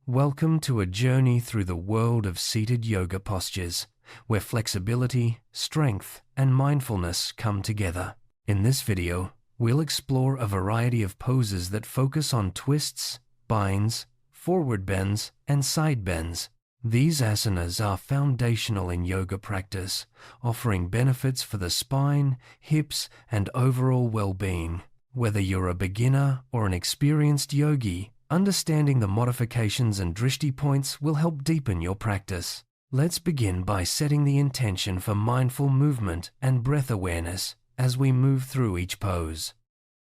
Welcome to a journey through the world of seated yoga postures, where flexibility, strength, and mindfulness come together. In this video, we'll explore a variety of poses that focus on twists, binds, forward bends, and side bends. These asanas are foundational in yoga practice, offering benefits for the spine, hips, and overall well-being. Whether you're a beginner or an experienced yogi, understanding the modifications and drishti points will help deepen your practice. Let's begin by setting the intention for mindful movement and breath awareness as we move through each pose.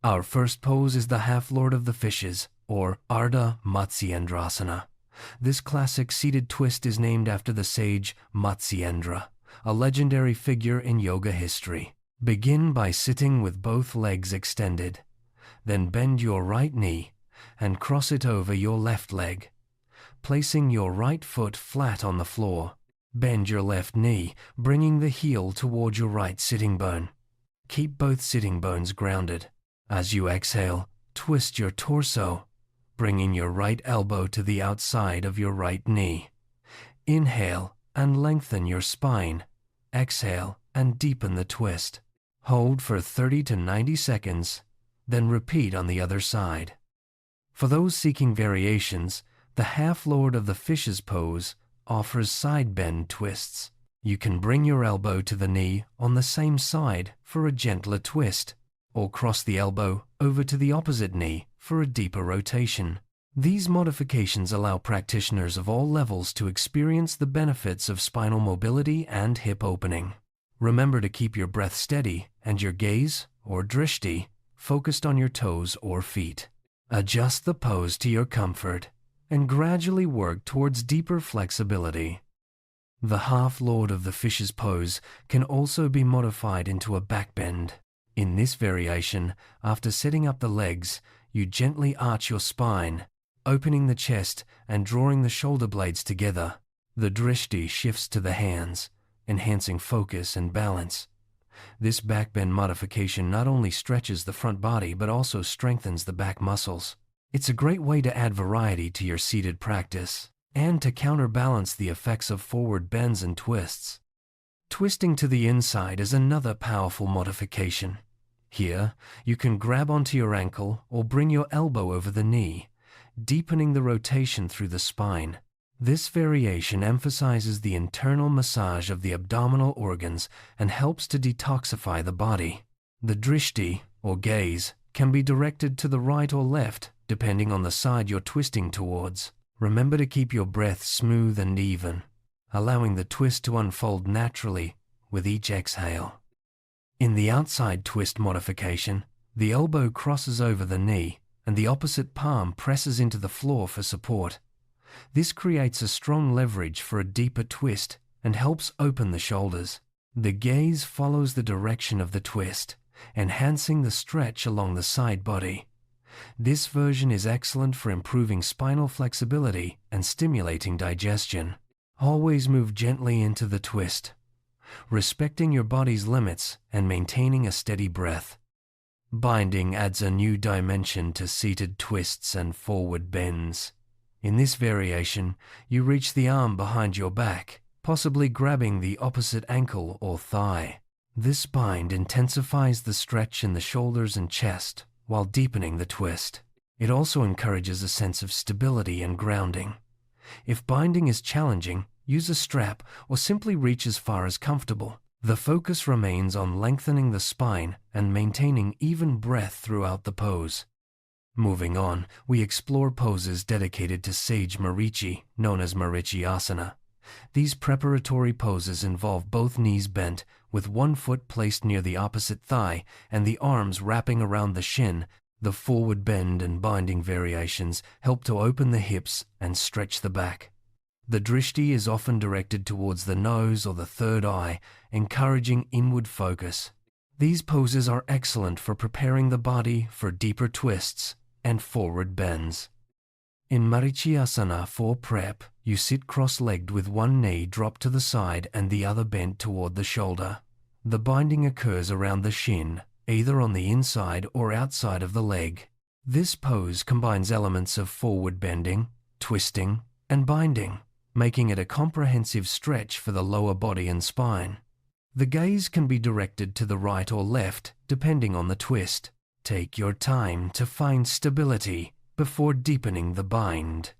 Our first pose is the Half-Lord of the Fishes, or Ardha Matsyendrasana. This classic seated twist is named after the sage Matsyendra, a legendary figure in yoga history. Begin by sitting with both legs extended. Then bend your right knee and cross it over your left leg, placing your right foot flat on the floor. Bend your left knee, bringing the heel toward your right sitting bone. Keep both sitting bones grounded. As you exhale, twist your torso, bringing your right elbow to the outside of your right knee. Inhale and lengthen your spine. Exhale and deepen the twist. Hold for 30 to 90 seconds, then repeat on the other side. For those seeking variations, the Half-Lord of the Fishes pose offers side bend twists. You can bring your elbow to the knee on the same side for a gentler twist, or cross the elbow over to the opposite knee for a deeper rotation. These modifications allow practitioners of all levels to experience the benefits of spinal mobility and hip opening. Remember to keep your breath steady and your gaze, or drishti, focused on your toes or feet. Adjust the pose to your comfort and gradually work towards deeper flexibility. The Half-Lord of the Fishes pose can also be modified into a back bend. In this variation, after setting up the legs, you gently arch your spine, opening the chest and drawing the shoulder blades together. The drishti shifts to the hands, enhancing focus and balance. This back bend modification not only stretches the front body but also strengthens the back muscles. It's a great way to add variety to your seated practice and to counterbalance the effects of forward bends and twists. Twisting to the inside is another powerful modification. Here, you can grab onto your ankle or bring your elbow over the knee, deepening the rotation through the spine. This variation emphasizes the internal massage of the abdominal organs and helps to detoxify the body. The drishti, or gaze, can be directed to the right or left, depending on the side you're twisting towards. Remember to keep your breath smooth and even, allowing the twist to unfold naturally with each exhale. In the outside twist modification, the elbow crosses over the knee and the opposite palm presses into the floor for support. This creates a strong leverage for a deeper twist and helps open the shoulders. The gaze follows the direction of the twist, enhancing the stretch along the side body. This version is excellent for improving spinal flexibility and stimulating digestion. Always move gently into the twist, respecting your body's limits and maintaining a steady breath. Binding adds a new dimension to seated twists and forward bends. In this variation, you reach the arm behind your back, possibly grabbing the opposite ankle or thigh. This bind intensifies the stretch in the shoulders and chest while deepening the twist. It also encourages a sense of stability and grounding. If binding is challenging, use a strap or simply reach as far as comfortable. The focus remains on lengthening the spine and maintaining even breath throughout the pose. Moving on, we explore poses dedicated to Sage Marichi, known as Marichyasana. These preparatory poses involve both knees bent, with one foot placed near the opposite thigh and the arms wrapping around the shin. The forward bend and binding variations help to open the hips and stretch the back. The drishti is often directed towards the nose or the third eye, encouraging inward focus. These poses are excellent for preparing the body for deeper twists and forward bends. In Marichyasana for Prep, you sit cross-legged with one knee dropped to the side and the other bent toward the shoulder. The binding occurs around the shin, either on the inside or outside of the leg. This pose combines elements of forward bending, twisting, and binding, making it a comprehensive stretch for the lower body and spine. The gaze can be directed to the right or left, depending on the twist. Take your time to find stability before deepening the bind.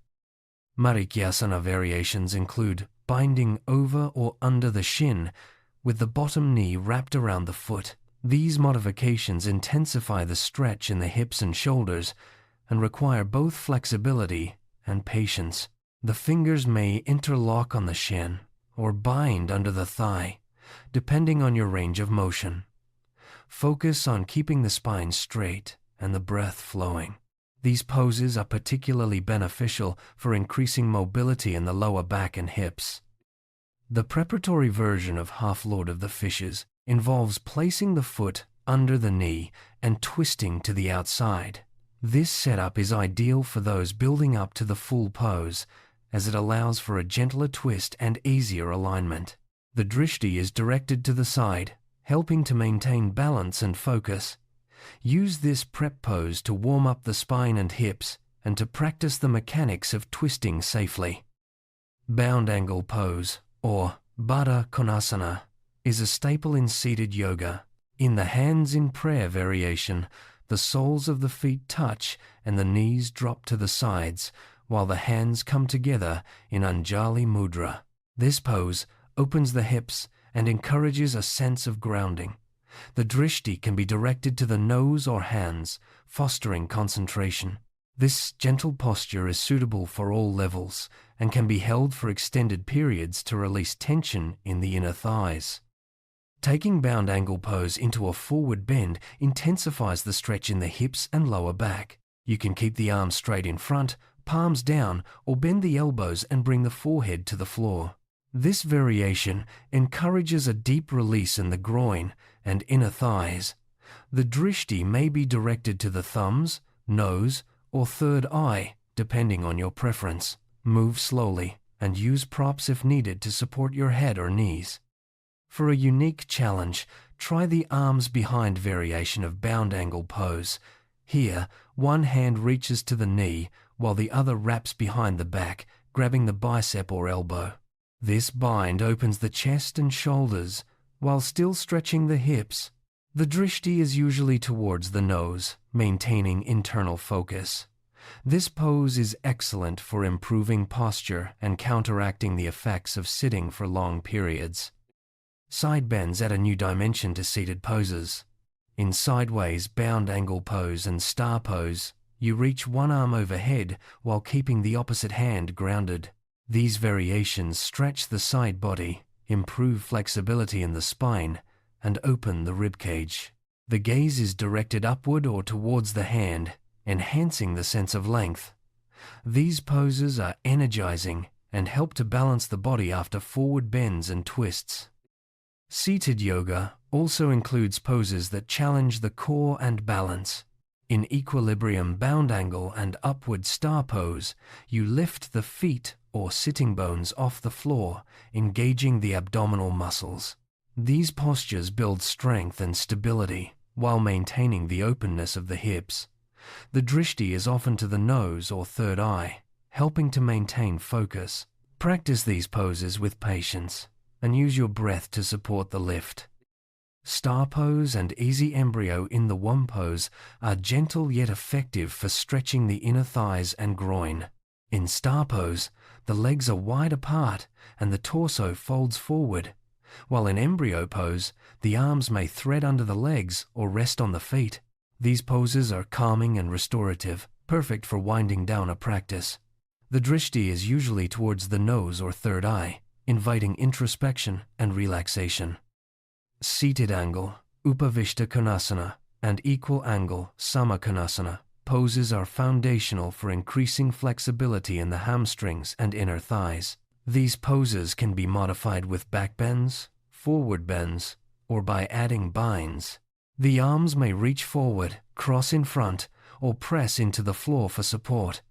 Marichyasana variations include binding over or under the shin, with the bottom knee wrapped around the foot. These modifications intensify the stretch in the hips and shoulders and require both flexibility and patience. The fingers may interlock on the shin or bind under the thigh, depending on your range of motion. Focus on keeping the spine straight and the breath flowing. These poses are particularly beneficial for increasing mobility in the lower back and hips. The preparatory version of Half Lord of the Fishes involves placing the foot under the knee and twisting to the outside. This setup is ideal for those building up to the full pose, as it allows for a gentler twist and easier alignment. The drishti is directed to the side, helping to maintain balance and focus. Use this prep pose to warm up the spine and hips and to practice the mechanics of twisting safely. Bound angle pose, or Baddha Konasana, is a staple in seated yoga. In the hands in prayer variation, the soles of the feet touch and the knees drop to the sides, while the hands come together in Anjali Mudra. This pose opens the hips and encourages a sense of grounding. The drishti can be directed to the nose or hands, fostering concentration. This gentle posture is suitable for all levels and can be held for extended periods to release tension in the inner thighs. Taking bound angle pose into a forward bend intensifies the stretch in the hips and lower back. You can keep the arms straight in front, palms down, or bend the elbows and bring the forehead to the floor. This variation encourages a deep release in the groin and inner thighs. The drishti may be directed to the thumbs, nose, or third eye, depending on your preference. Move slowly and use props if needed to support your head or knees. For a unique challenge, try the arms behind variation of bound angle pose. Here, one hand reaches to the knee while the other wraps behind the back, grabbing the bicep or elbow. This bind opens the chest and shoulders while still stretching the hips. The drishti is usually towards the nose, maintaining internal focus. This pose is excellent for improving posture and counteracting the effects of sitting for long periods. Side bends add a new dimension to seated poses. In sideways, bound angle pose and star pose, you reach one arm overhead while keeping the opposite hand grounded. These variations stretch the side body, improve flexibility in the spine, and open the ribcage. The gaze is directed upward or towards the hand, enhancing the sense of length. These poses are energizing and help to balance the body after forward bends and twists. Seated yoga also includes poses that challenge the core and balance. In equilibrium bound angle and upward star pose, you lift the feet or sitting bones off the floor, engaging the abdominal muscles. These postures build strength and stability while maintaining the openness of the hips. The drishti is often to the nose or third eye, helping to maintain focus. Practice these poses with patience and use your breath to support the lift. Star pose and easy embryo in the womb pose are gentle yet effective for stretching the inner thighs and groin. In star pose, the legs are wide apart and the torso folds forward, while in embryo pose, the arms may thread under the legs or rest on the feet. These poses are calming and restorative, perfect for winding down a practice. The drishti is usually towards the nose or third eye, inviting introspection and relaxation. Seated angle, Upavishta Konasana, and equal angle, Sama Konasana, poses are foundational for increasing flexibility in the hamstrings and inner thighs. These poses can be modified with back bends, forward bends, or by adding binds. The arms may reach forward, cross in front, or press into the floor for support.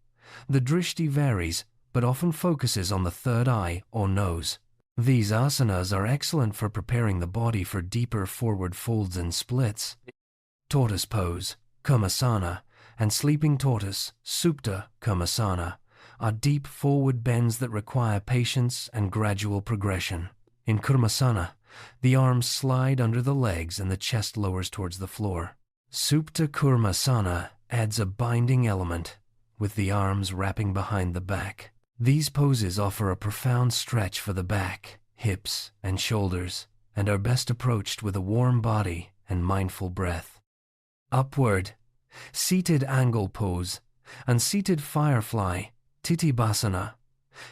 The drishti varies, but often focuses on the third eye or nose. These asanas are excellent for preparing the body for deeper forward folds and splits. Tortoise pose, Konasana, and sleeping tortoise, Supta Konasana, are deep forward bends that require patience and gradual progression. In Kurmasana, the arms slide under the legs and the chest lowers towards the floor. Supta Kurmasana adds a binding element, with the arms wrapping behind the back. These poses offer a profound stretch for the back, hips, and shoulders, and are best approached with a warm body and mindful breath. Upward, seated angle pose, and seated firefly, Titibhasana,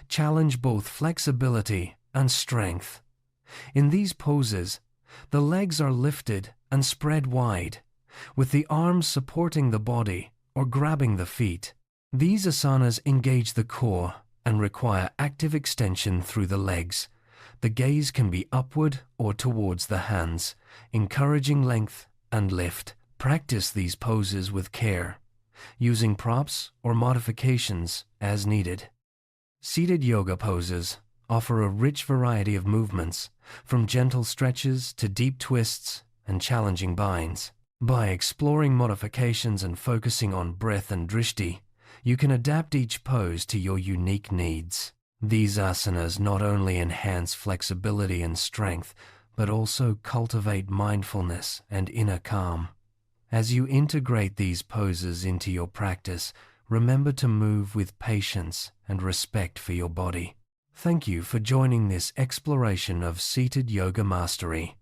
challenge both flexibility and strength. In these poses, the legs are lifted and spread wide, with the arms supporting the body or grabbing the feet. These asanas engage the core and require active extension through the legs. The gaze can be upward or towards the hands, encouraging length and lift. Practice these poses with care, using props or modifications as needed. Seated yoga poses offer a rich variety of movements, from gentle stretches to deep twists and challenging binds. By exploring modifications and focusing on breath and drishti, you can adapt each pose to your unique needs. These asanas not only enhance flexibility and strength, but also cultivate mindfulness and inner calm. As you integrate these poses into your practice, remember to move with patience and respect for your body. Thank you for joining this exploration of seated yoga mastery.